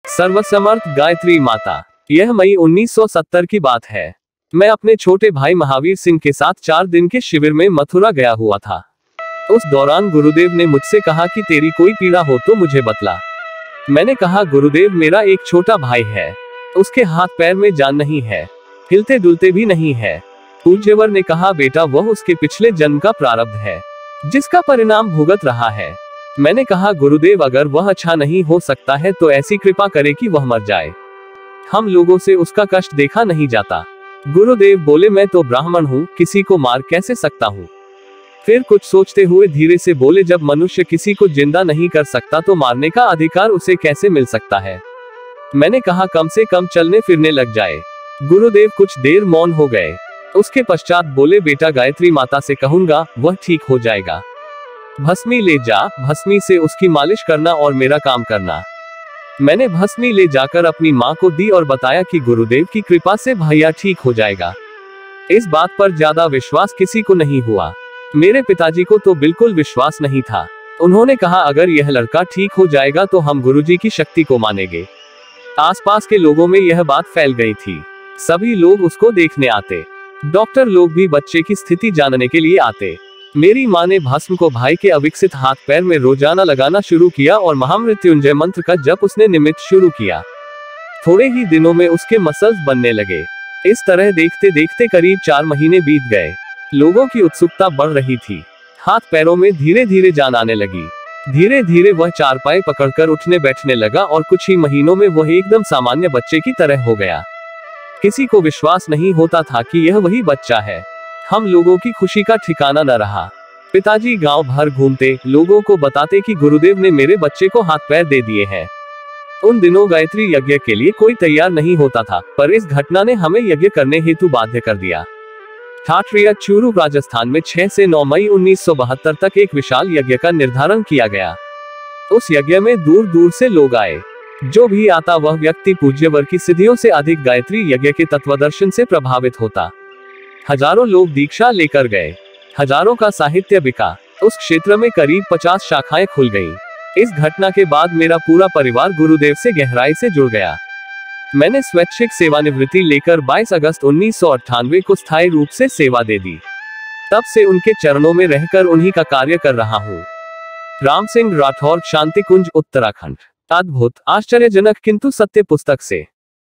सर्वसमर्थ गायत्री माता। यह मई 1970 की बात है। मैं अपने छोटे भाई महावीर सिंह के साथ 4 दिन के शिविर में मथुरा गया हुआ था। उस दौरान गुरुदेव ने मुझसे कहा कि तेरी कोई पीड़ा हो तो मुझे बतला। मैंने कहा, गुरुदेव मेरा एक छोटा भाई है, उसके हाथ पैर में जान नहीं है, हिलते डुलते भी नहीं है। पूज्यवर ने कहा, बेटा वह उसके पिछले जन्म का प्रारब्ध है, जिसका परिणाम भुगत रहा है। मैंने कहा, गुरुदेव अगर वह अच्छा नहीं हो सकता है तो ऐसी कृपा करे कि वह मर जाए, हम लोगों से उसका कष्ट देखा नहीं जाता। गुरुदेव बोले, मैं तो ब्राह्मण हूँ, किसी को मार कैसे सकता हूँ। फिर कुछ सोचते हुए धीरे से बोले, जब मनुष्य किसी को जिंदा नहीं कर सकता तो मारने का अधिकार उसे कैसे मिल सकता है। मैंने कहा, कम से कम चलने फिरने लग जाए। गुरुदेव कुछ देर मौन हो गए, उसके पश्चात बोले, बेटा गायत्री माता से कहूंगा, वह ठीक हो जाएगा। भस्मी ले जा, भस्मी से उसकी मालिश करना और मेरा काम करना। मैंने भस्मी ले जाकर अपनी माँ को दी और बताया कि गुरुदेव की कृपा से भैया ठीक हो जाएगा। इस बात पर ज्यादा विश्वास किसी को नहीं हुआ। मेरे पिताजी को तो बिल्कुल विश्वास नहीं था। उन्होंने कहा, अगर यह लड़का ठीक हो जाएगा तो हम गुरुजी की शक्ति को मानेंगे। आसपास के लोगों में यह बात फैल गई थी, सभी लोग उसको देखने आते। डॉक्टर लोग भी बच्चे की स्थिति जानने के लिए आते। मेरी माँ ने भस्म को भाई के अविकसित हाथ पैर में रोजाना लगाना शुरू किया और महामृत्युंजय मंत्र का जप उसने निमित्त शुरू किया। थोड़े ही दिनों में उसके मसल्स बनने लगे। इस तरह देखते देखते करीब 4 महीने बीत गए। लोगों की उत्सुकता बढ़ रही थी, हाथ पैरों में धीरे धीरे जान आने लगी। धीरे धीरे वह चारपाई पकड़कर उठने बैठने लगा और कुछ ही महीनों में वह एकदम सामान्य बच्चे की तरह हो गया। किसी को विश्वास नहीं होता था कि यह वही बच्चा है। हम लोगों की खुशी का ठिकाना न रहा। पिताजी गांव भर घूमते, लोगों को बताते कि गुरुदेव ने मेरे बच्चे को हाथ पैर दे दिए हैं। उन दिनों गायत्री यज्ञ के लिए कोई तैयार नहीं होता था, पर इस घटना ने हमें यज्ञ करने हेतु बाध्य कर दिया। ठाठरिया चूरू राजस्थान में 6 से 9 मई 1972 तक एक विशाल यज्ञ का निर्धारण किया गया। उस यज्ञ में दूर दूर से लोग आए। जो भी आता वह व्यक्ति पूज्यवर की सिद्धियों से अधिक गायत्री यज्ञ के तत्वदर्शन से प्रभावित होता। हजारों लोग दीक्षा लेकर गए, हजारों का साहित्य बिका। उस क्षेत्र में करीब 50 शाखाएं खुल गईं। इस घटना के बाद मेरा पूरा परिवार गुरुदेव से गहराई से जुड़ गया। मैंने स्वैच्छिक सेवानिवृत्ति लेकर 22 अगस्त 1998 को स्थायी रूप से सेवा दे दी। तब से उनके चरणों में रहकर उन्हीं का कार्य कर रहा हूँ। राम सिंह राठौर, शांति कुंज, उत्तराखंड। अद्भुत, आश्चर्यजनक किंतु सत्य पुस्तक से।